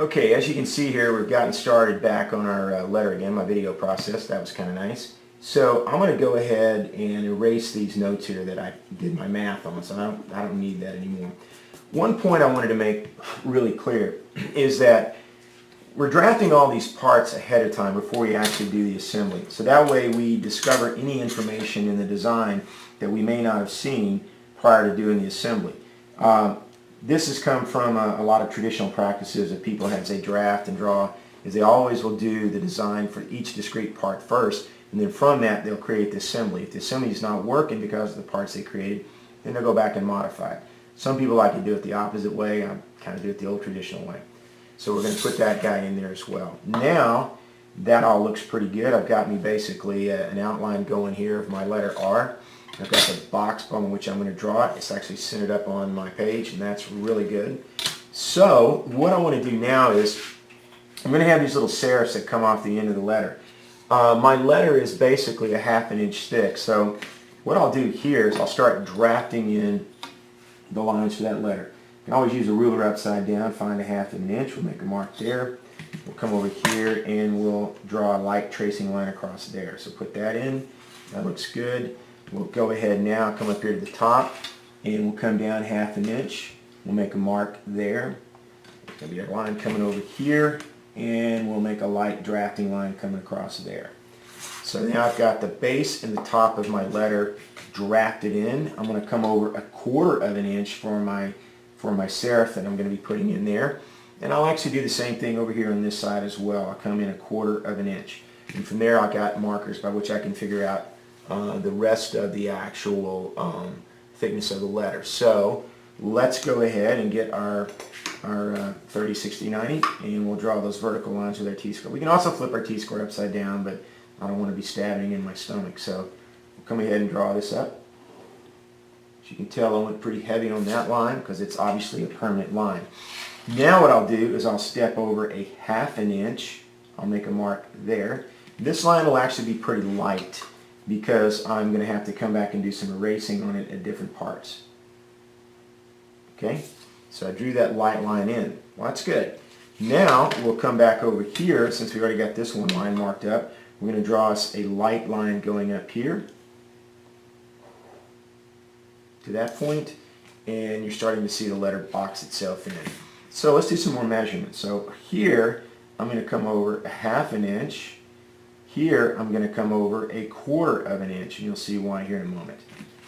Okay, as you can see here, we've gotten started back on our letter again, my video process. That was kind of nice. So I'm going to go ahead and erase these notes here that I did my math on, so I don't need that anymore. One point I wanted to make really clear is that we're drafting all these parts ahead of time before we actually do the assembly. So that way we discover any information in the design that we may not have seen prior to doing the assembly. This has come from a lot of traditional practices that people have, as they draft and draw, is they always will do the design for each discrete part first, and then from that they'll create the assembly. If the assembly is not working because of the parts they created, then they'll go back and modify it. Some people like to do it the opposite way. I kind of do it the old traditional way. So we're going to put that guy in there as well. Now that all looks pretty good. I've got me basically an outline going here of my letter R. I've got the box on which I'm going to draw it. It's actually centered up on my page, and that's really good. So what I want to do now is I'm going to have these little serifs that come off the end of the letter. My letter is basically a 1/2 inch thick, so what I'll do here is I'll start drafting in the lines for that letter. You can always use a ruler upside down, find a 1/2 inch, we'll make a mark there. We'll come over here and we'll draw a light tracing line across there. So put that in, that looks good. We'll go ahead now, come up here to the top, and we'll come down 1/2 inch. We'll make a mark there. There'll be a line coming over here, and we'll make a light drafting line coming across there. So now I've got the base and the top of my letter drafted in. I'm going to come over 1/4 inch for my serif that I'm going to be putting in there. And I'll actually do the same thing over here on this side as well. I'll come in 1/4 inch. And from there I've got markers by which I can figure out the rest of the actual thickness of the letter. So let's go ahead and get our 30, 60, 90, and we'll draw those vertical lines with our T-square. We can also flip our T-square upside down, but I don't want to be stabbing in my stomach. So we'll come ahead and draw this up. As you can tell, I went pretty heavy on that line because it's obviously a permanent line. Now what I'll do is I'll step over a 1/2 inch. I'll make a mark there. This line will actually be pretty light because I'm going to have to come back and do some erasing on it at different parts. Okay, so I drew that light line in. Well, that's good. Now we'll come back over here, since we already got this one line marked up. We're going to draw us a light line going up here to that point, and you're starting to see the letter box itself in. So let's do some more measurements. So here I'm going to come over a 1/2 inch. Here I'm going to come over 1/4 inch, and you'll see why here in a moment.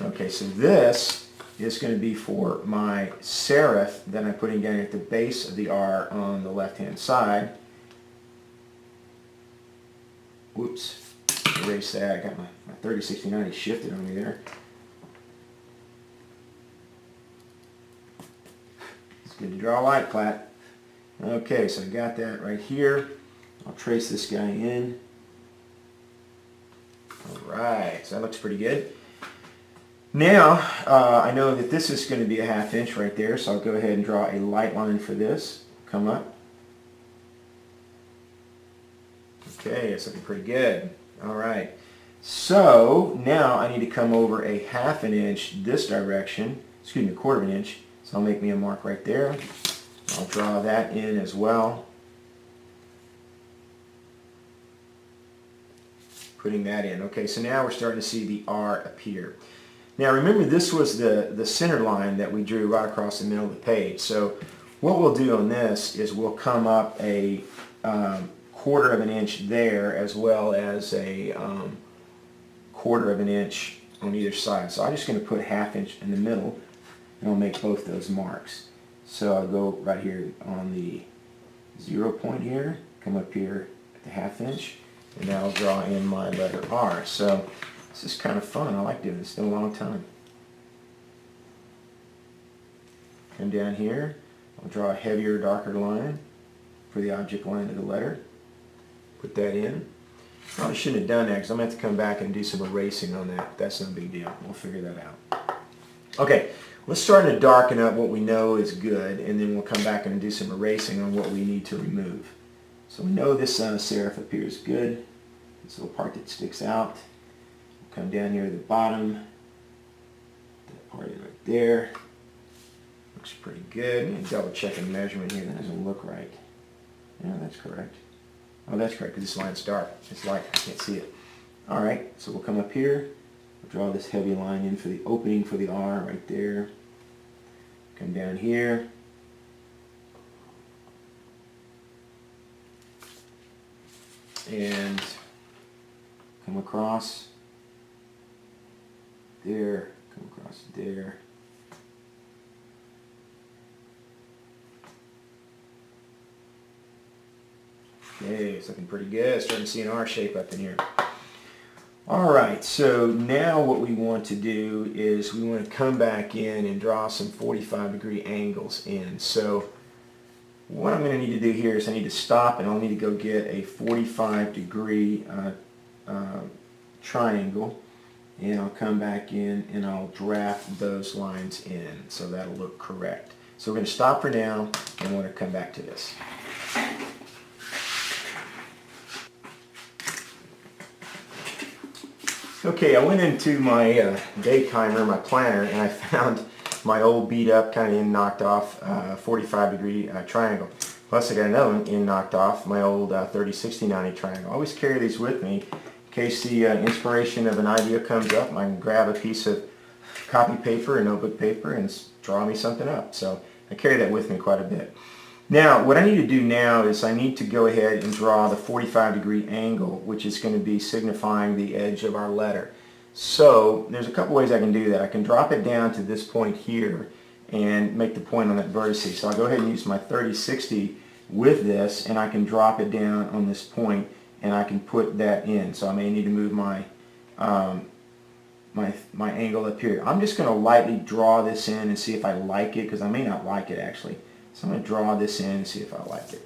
Okay, so this is going to be for my serif that I'm putting down at the base of the R on the left-hand side. Whoops, erase that. I got my 30, 60, 90 shifted on me there. It's good to draw a light plat. Okay, so I got that right here. I'll trace this guy in. Alright, so that looks pretty good. Now, I know that this is going to be a 1/2 inch right there, so I'll go ahead and draw a light line for this. Come up. Okay, it's looking pretty good. Alright, so now I need to come over a 1/2 inch this direction, excuse me, 1/4 inch, so I'll make me a mark right there. I'll draw that in as well. Putting that in. Okay, so now we're starting to see the R appear. Now remember, this was the center line that we drew right across the middle of the page. So what we'll do on this is we'll come up a 1/4 inch there, as well as a 1/4 inch on either side. So I'm just going to put 1/2 inch in the middle, and I'll make both those marks. So I'll go right here on the 0 point here, come up here at the 1/2 inch, and now I'll draw in my letter R. So this is kind of fun. I like doing this. It's been a long time. Come down here. I'll draw a heavier, darker line for the object line of the letter. Put that in. Probably shouldn't have done that because I'm going to have to come back and do some erasing on that. That's no big deal. We'll figure that out. Okay, let's start to darken up what we know is good, and then we'll come back and do some erasing on what we need to remove. So we know this serif appears good. This little part that sticks out. We'll come down here to the bottom. That part right there. Looks pretty good. I'm double checking measurement here. That doesn't look right. Yeah, that's correct. Oh, that's correct, because this line's dark. It's light, I can't see it. All right, so we'll come up here, we'll draw this heavy line in for the opening for the R right there. Come down here. And come across there, come across there. Okay, it's looking pretty good. Starting to see an R shape up in here. Alright, so now what we want to do is we want to come back in and draw some 45-degree angles in. So what I'm going to need to do here is I need to stop and I'll need to go get a 45-degree triangle, and I'll come back in and I'll draft those lines in so that'll look correct. So we're going to stop for now and we're going to come back to this. Okay, I went into my day timer, my planner, and I found my old beat up, kind of in knocked off 45-degree triangle. Plus I got another one in knocked off, my old 30-60-90 triangle. I always carry these with me in case the inspiration of an idea comes up. I can grab a piece of copy paper or notebook paper and draw me something up. So I carry that with me quite a bit. Now, what I need to do now is I need to go ahead and draw the 45-degree angle, which is going to be signifying the edge of our letter. So there's a couple ways I can do that. I can drop it down to this point here and make the point on that vertex. So I'll go ahead and use my 30-60 with this, and I can drop it down on this point, and I can put that in. So I may need to move my my angle up here. I'm just going to lightly draw this in and see if I like it, because I may not like it actually. So I'm going to draw this in and see if I like it.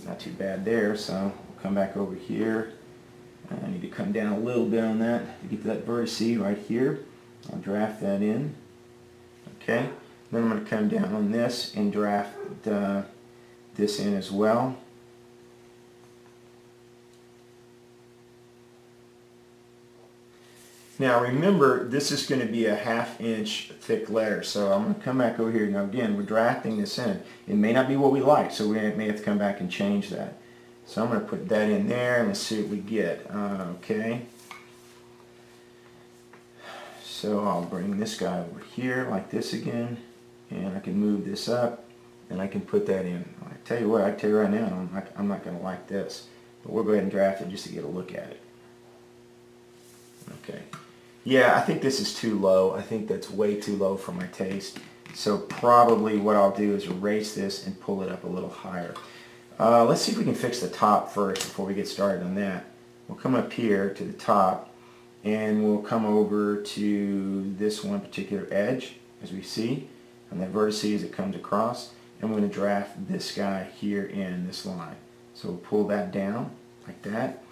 Not too bad there, so we'll come back over here. I need to come down a little bit on that to get to that vertex right here. I'll draft that in. Okay, then I'm going to come down on this and draft this in as well. Now remember, this is going to be a 1/2 inch thick letter, so I'm going to come back over here. Now again, we're drafting this in. It may not be what we like, so we may have to come back and change that. So I'm going to put that in there and let's see what we get. Okay. So I'll bring this guy over here like this again, and I can move this up and I can put that in. I tell you what, I tell you right now, I'm not going to like this, but we'll go ahead and draft it just to get a look at it. Okay. Yeah, I think this is too low. I think that's way too low for my taste. So probably what I'll do is erase this and pull it up a little higher. Let's see if we can fix the top first before we get started on that. We'll come up here to the top and we'll come over to this one particular edge, as we see, and that vertex as it comes across, and we're going to draft this guy here in this line. So we'll pull that down like that.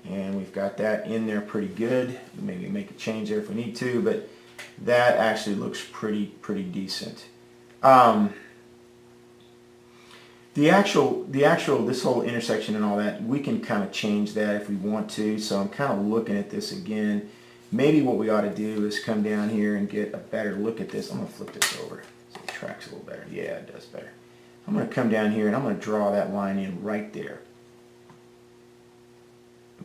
And we've got that in there pretty good. Maybe make a change there if we need to, but that actually looks pretty decent. This whole intersection and all that, we can kind of change that if we want to. So I'm kind of looking at this again. Maybe what we ought to do is come down here and get a better look at this. I'm going to flip this over so it tracks a little better. Yeah, it does better. I'm going to come down here and I'm going to draw that line in right there.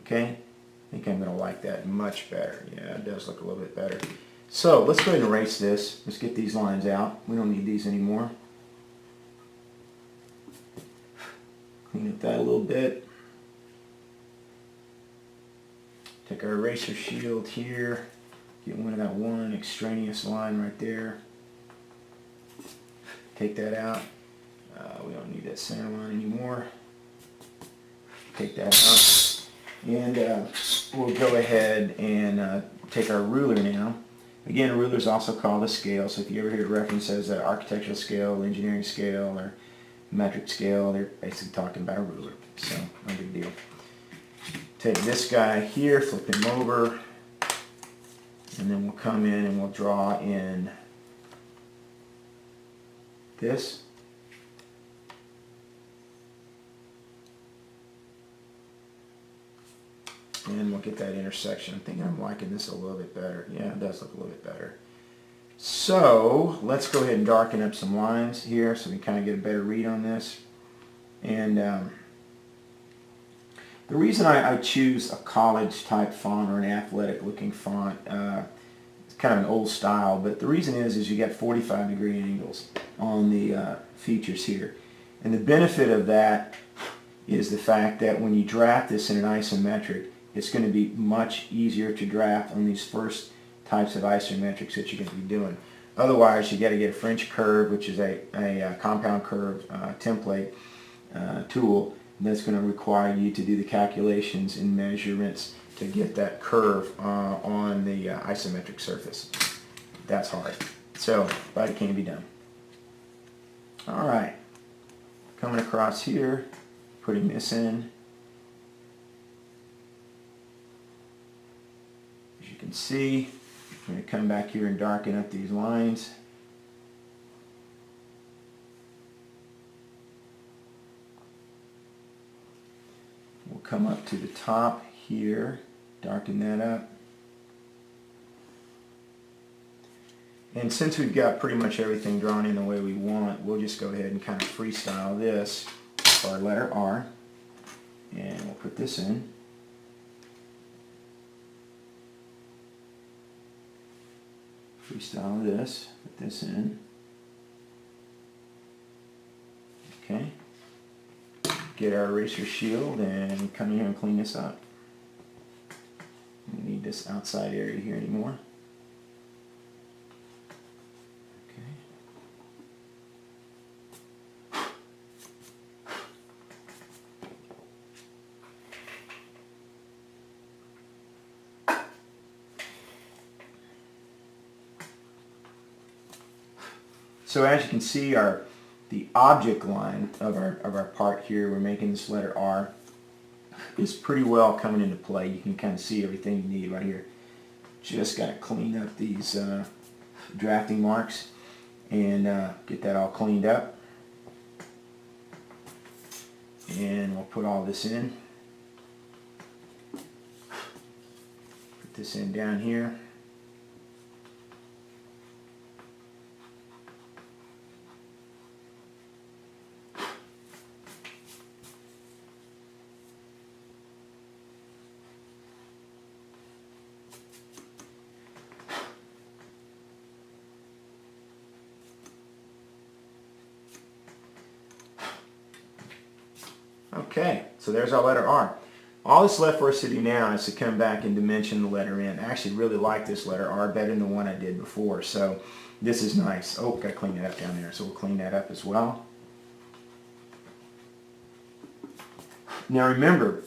Okay, I think I'm going to like that much better. Yeah, it does look a little bit better. So let's go ahead and erase this. Let's get these lines out. We don't need these anymore. Clean up that a little bit. Take our eraser shield here. Get rid of that one extraneous line right there. Take that out. We don't need that center line anymore. Take that out. And we'll go ahead and take our ruler now. Again, a ruler is also called a scale, so if you ever hear it referenced as an architectural scale, engineering scale, or metric scale, they're basically talking about a ruler, so no big deal. Take this guy here, flip him over, and then we'll come in and we'll draw in this. And we'll get that intersection. I think I'm liking this a little bit better. Yeah, it does look a little bit better. So let's go ahead and darken up some lines here so we kind of get a better read on this. And the reason I choose a college type font or an athletic looking font, it's kind of an old style, but the reason is you get 45-degree angles on the features here. And the benefit of that is the fact that when you draft this in an isometric, it's going to be much easier to draft on these first types of isometrics that you're going to be doing. Otherwise, you got to get a French curve, which is a compound curve template tool that's going to require you to do the calculations and measurements to get that curve on the isometric surface. That's hard. So, but it can be done. All right. Coming across here, putting this in. As you can see, I'm going to come back here and darken up these lines. We'll come up to the top here, darken that up. And since we've got pretty much everything drawn in the way we want, we'll just go ahead and kind of freestyle this for our letter R. And we'll put this in. Freestyle this, put this in. Okay. Get our eraser shield and come here and clean this up. We don't need this outside area here anymore. So as you can see, the object line of our part here, we're making this letter R, is pretty well coming into play. You can kind of see everything you need right here. Just got to clean up these drafting marks and get that all cleaned up. And we'll put all this in. Put this in down here. Okay, so there's our letter R. All that's left for us to do now is to come back and dimension the letter in. I actually really like this letter R better than the one I did before, so this is nice. Oh, got to clean that up down there, so we'll clean that up as well. Now remember,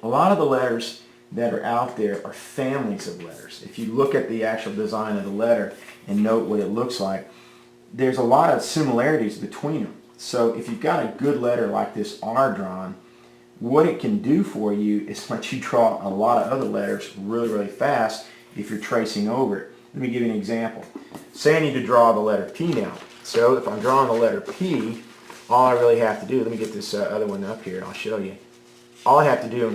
a lot of the letters that are out there are families of letters. If you look at the actual design of the letter and note what it looks like, there's a lot of similarities between them. So if you've got a good letter like this R drawn, what it can do for you is let you draw a lot of other letters really, really fast if you're tracing over it. Let me give you an example. Say I need to draw the letter P now. So if I'm drawing the letter P, all I really have to do, let me get this other one up here and I'll show you. All I have to do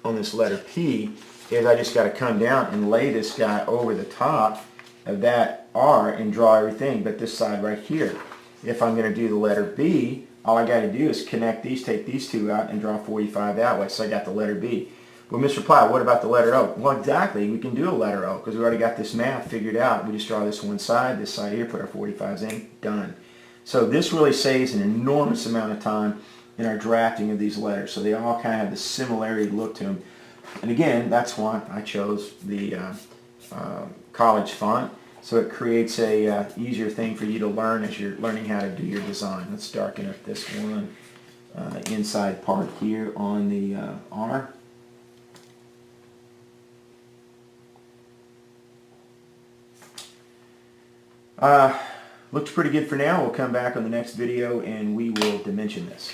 on this letter P is I just got to come down and lay this guy over the top of that R and draw everything but this side right here. If I'm going to do the letter B, all I got to do is connect these, take these two out, and draw 45 that way. So I got the letter B. Well, Mr. Plow, what about the letter O? Well, exactly. We can do a letter O because we already got this math figured out. We just draw this one side, this side here, put our 45s in, done. So this really saves an enormous amount of time in our drafting of these letters. So they all kind of have the similarity look to them. And again, that's why I chose the college font. So it creates a easier thing for you to learn as you're learning how to do your design. Let's darken up this one inside part here on the R. Looks pretty good for now. We'll come back on the next video and we will dimension this.